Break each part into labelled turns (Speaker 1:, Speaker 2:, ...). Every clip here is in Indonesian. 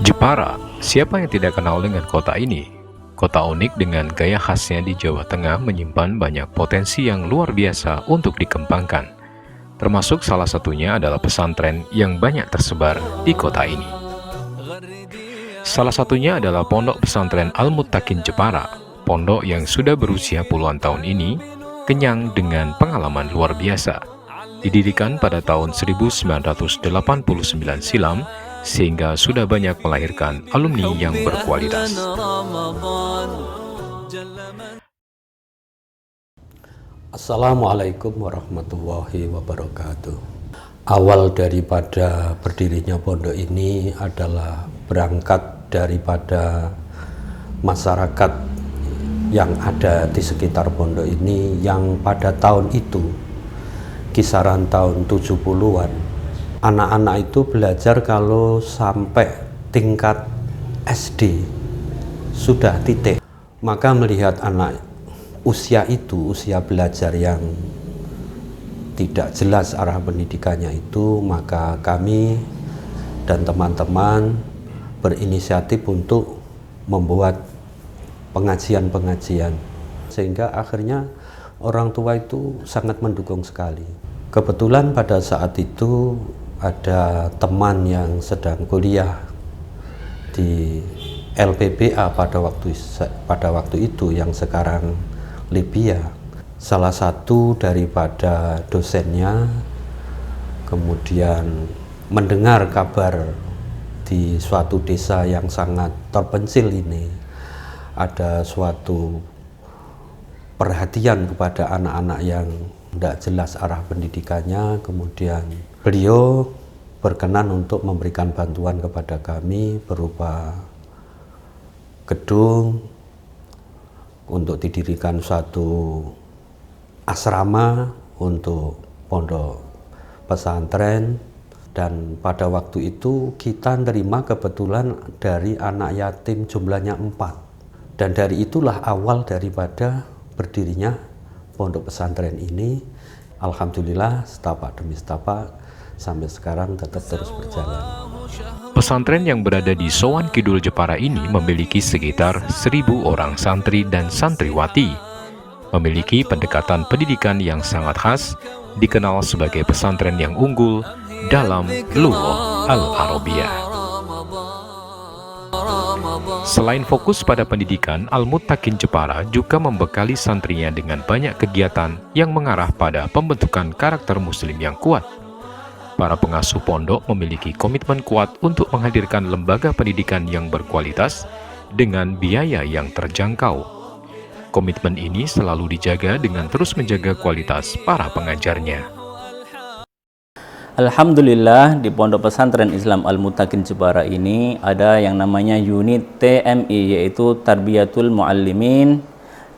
Speaker 1: Jepara, siapa yang tidak kenal dengan kota ini? Kota unik dengan gaya khasnya di Jawa Tengah menyimpan banyak potensi yang luar biasa untuk dikembangkan. Termasuk salah satunya adalah pesantren yang banyak tersebar di kota ini. Salah satunya adalah Pondok Pesantren Al-Muttaqin Jepara. Pondok yang sudah berusia puluhan tahun ini kenyang dengan pengalaman luar biasa. Didirikan pada tahun 1989 silam, sehingga sudah banyak melahirkan alumni yang berkualitas.
Speaker 2: Assalamualaikum warahmatullahi wabarakatuh. Awal daripada berdirinya pondok ini adalah berangkat daripada masyarakat yang ada di sekitar pondok ini, yang pada tahun itu, kisaran tahun 70-an, anak-anak itu belajar kalau sampai tingkat SD sudah titik. Maka melihat anak usia itu, usia belajar yang tidak jelas arah pendidikannya itu, maka kami dan teman-teman berinisiatif untuk membuat pengajian-pengajian, sehingga akhirnya orang tua itu sangat mendukung sekali. Kebetulan pada saat itu ada teman yang sedang kuliah di LPBA pada waktu itu, yang sekarang Libya. Salah satu daripada dosennya kemudian mendengar kabar di suatu desa yang sangat terpencil ini ada suatu perhatian kepada anak-anak yang tidak jelas arah pendidikannya. Kemudian beliau berkenan untuk memberikan bantuan kepada kami berupa gedung untuk didirikan suatu asrama untuk pondok pesantren. Dan pada waktu itu kita nerima kebetulan dari anak yatim jumlahnya 4, dan dari itulah awal daripada berdirinya pondok pesantren ini. Alhamdulillah, setapak demi setapak sampai sekarang tetap terus berjalan.
Speaker 1: Pesantren yang berada di Sowan Kidul Jepara ini memiliki sekitar 1.000 orang santri dan santriwati. Memiliki pendekatan pendidikan yang sangat khas, dikenal sebagai pesantren yang unggul dalam Lughah Al-Arabiyah. Selain fokus pada pendidikan, Al-Muttaqin Jepara juga membekali santrinya dengan banyak kegiatan yang mengarah pada pembentukan karakter muslim yang kuat. Para pengasuh pondok memiliki komitmen kuat untuk menghadirkan lembaga pendidikan yang berkualitas dengan biaya yang terjangkau. Komitmen ini selalu dijaga dengan terus menjaga kualitas para pengajarnya.
Speaker 3: Alhamdulillah, di Pondok Pesantren Islam Al-Muttaqin Jepara ini ada yang namanya unit TMI, yaitu Tarbiyatul Muallimin,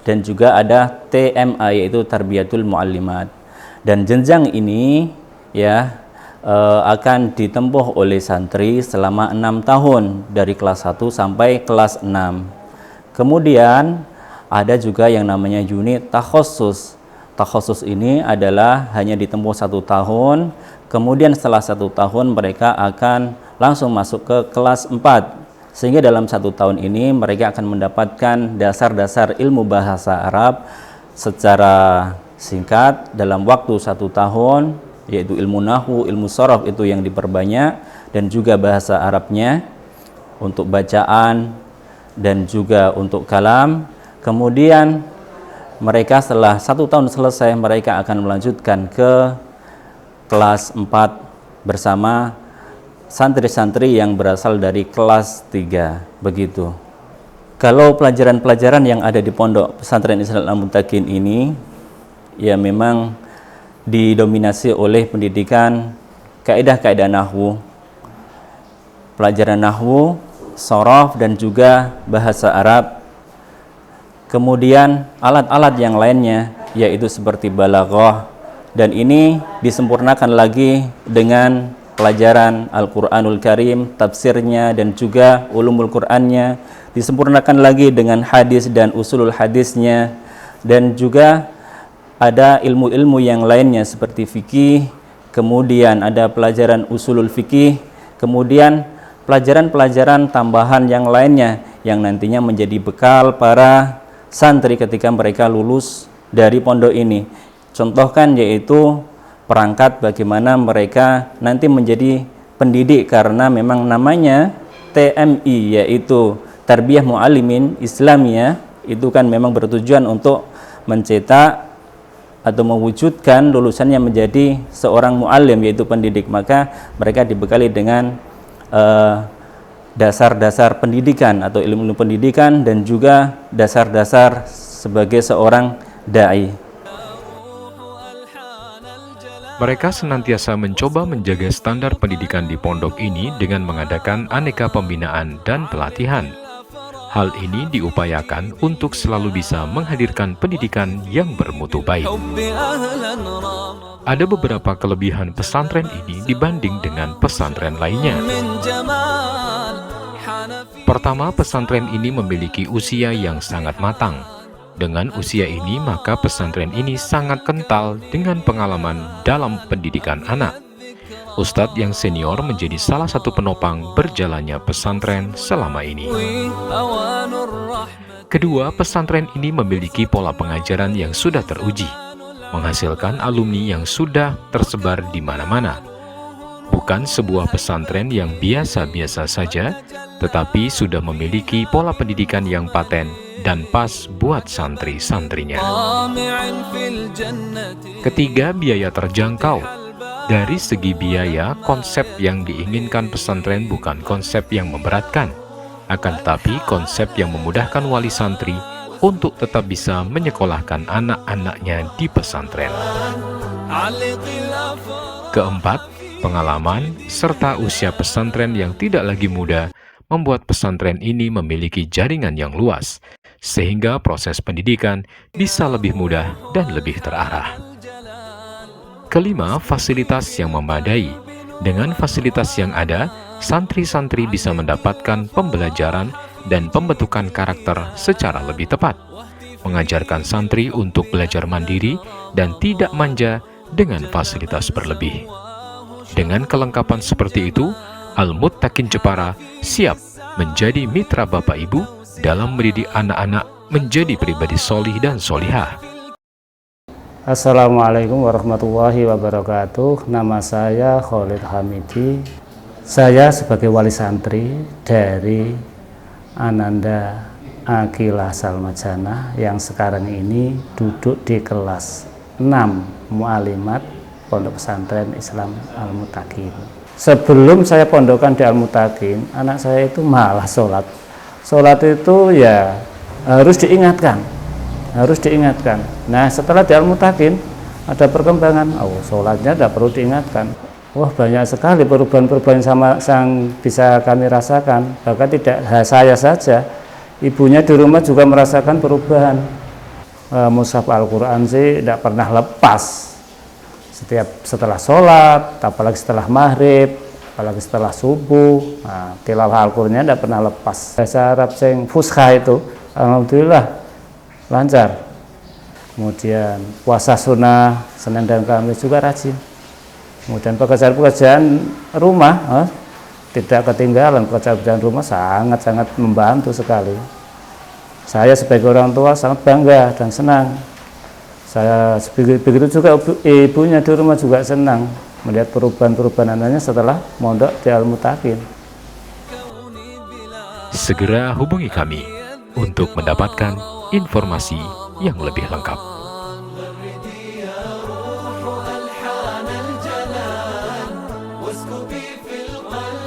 Speaker 3: dan juga ada TMA, yaitu Tarbiyatul Muallimat. Dan jenjang ini ya akan ditempuh oleh santri selama 6 tahun dari kelas 1 sampai kelas 6. Kemudian ada juga yang namanya unit takhossus. Takhossus ini adalah hanya ditempuh 1 tahun, kemudian setelah 1 tahun mereka akan langsung masuk ke kelas 4, sehingga dalam 1 tahun ini mereka akan mendapatkan dasar-dasar ilmu bahasa Arab secara singkat dalam waktu 1 tahun, yaitu ilmu nahwu, ilmu sorof itu yang diperbanyak, dan juga bahasa Arabnya untuk bacaan dan juga untuk kalam. Kemudian mereka setelah 1 tahun selesai, mereka akan melanjutkan ke kelas 4 bersama santri-santri yang berasal dari kelas 3 begitu. Kalau pelajaran-pelajaran yang ada di Pondok Pesantren Islam Al-Muttaqin ini ya memang didominasi oleh pendidikan kaidah-kaidah nahwu, pelajaran nahwu, shorof dan juga bahasa Arab. Kemudian alat-alat yang lainnya yaitu seperti balaghah, dan ini disempurnakan lagi dengan pelajaran Al-Qur'anul Karim, tafsirnya dan juga ulumul Qur'annya, disempurnakan lagi dengan hadis dan usulul hadisnya, dan juga ada ilmu-ilmu yang lainnya seperti fikih, kemudian ada pelajaran usulul fikih, kemudian pelajaran-pelajaran tambahan yang lainnya yang nantinya menjadi bekal para santri ketika mereka lulus dari pondok ini. Contohkan yaitu perangkat bagaimana mereka nanti menjadi pendidik, karena memang namanya TMI yaitu Tarbiyah Mu'allimin Islamiyah, itu kan memang bertujuan untuk mencetak atau mewujudkan lulusannya menjadi seorang mu'allim yaitu pendidik. Maka mereka dibekali dengan dasar-dasar pendidikan atau ilmu pendidikan dan juga dasar-dasar sebagai seorang da'i.
Speaker 1: Mereka senantiasa mencoba menjaga standar pendidikan di pondok ini dengan mengadakan aneka pembinaan dan pelatihan. Hal ini diupayakan untuk selalu bisa menghadirkan pendidikan yang bermutu baik. Ada beberapa kelebihan pesantren ini dibanding dengan pesantren lainnya. Pertama, pesantren ini memiliki usia yang sangat matang. Dengan usia ini, maka pesantren ini sangat kental dengan pengalaman dalam pendidikan anak. Ustadz yang senior menjadi salah satu penopang berjalannya pesantren selama ini. Kedua, pesantren ini memiliki pola pengajaran yang sudah teruji, menghasilkan alumni yang sudah tersebar di mana-mana. Bukan sebuah pesantren yang biasa-biasa saja, tetapi sudah memiliki pola pendidikan yang paten dan pas buat santri-santrinya. Ketiga, biaya terjangkau. Dari segi biaya, konsep yang diinginkan pesantren bukan konsep yang memberatkan, akan tetapi konsep yang memudahkan wali santri untuk tetap bisa menyekolahkan anak-anaknya di pesantren. Keempat, pengalaman serta usia pesantren yang tidak lagi muda membuat pesantren ini memiliki jaringan yang luas, sehingga proses pendidikan bisa lebih mudah dan lebih terarah. Kelima, fasilitas yang memadai. Dengan fasilitas yang ada, santri-santri bisa mendapatkan pembelajaran dan pembentukan karakter secara lebih tepat, mengajarkan santri untuk belajar mandiri dan tidak manja dengan fasilitas berlebih. Dengan kelengkapan seperti itu, Al-Muttaqin Jepara siap menjadi mitra Bapak Ibu dalam mendidik anak-anak menjadi pribadi solih dan solihah.
Speaker 4: Assalamualaikum warahmatullahi wabarakatuh. Nama saya Khalid Hamidi. Saya sebagai wali santri dari Ananda Aqilah Salmajana yang sekarang ini duduk di kelas 6 Mu'alimat Pondok Pesantren Islam Al-Muttaqin. Sebelum saya pondokan di Al-Muttaqin, anak saya itu malah sholat. Sholat itu ya harus diingatkan. Nah, setelah di Al-Muttaqin ada perkembangan, sholatnya tidak perlu diingatkan. Wah, banyak sekali perubahan-perubahan yang bisa kami rasakan. Bahkan tidak saya saja, ibunya di rumah juga merasakan perubahan. Mushaf Al-Quran sih tidak pernah lepas. Setelah sholat, apalagi setelah maghrib, apalagi setelah subuh, tilawah Al-Qurannya tidak pernah lepas. Bahasa Arab sing fusha itu, alhamdulillah lancar. Kemudian puasa sunnah Senin dan Kamis juga rajin. Kemudian pekerjaan-pekerjaan rumah tidak ketinggalan. Pekerjaan rumah sangat-sangat membantu sekali. Saya sebagai orang tua sangat bangga dan senang. Saya begitu juga ibunya di rumah juga senang melihat perubahan-perubahan anaknya setelah mondok di Al-Muttaqin.
Speaker 1: Segera hubungi kami untuk mendapatkan informasi yang lebih lengkap.
Speaker 5: al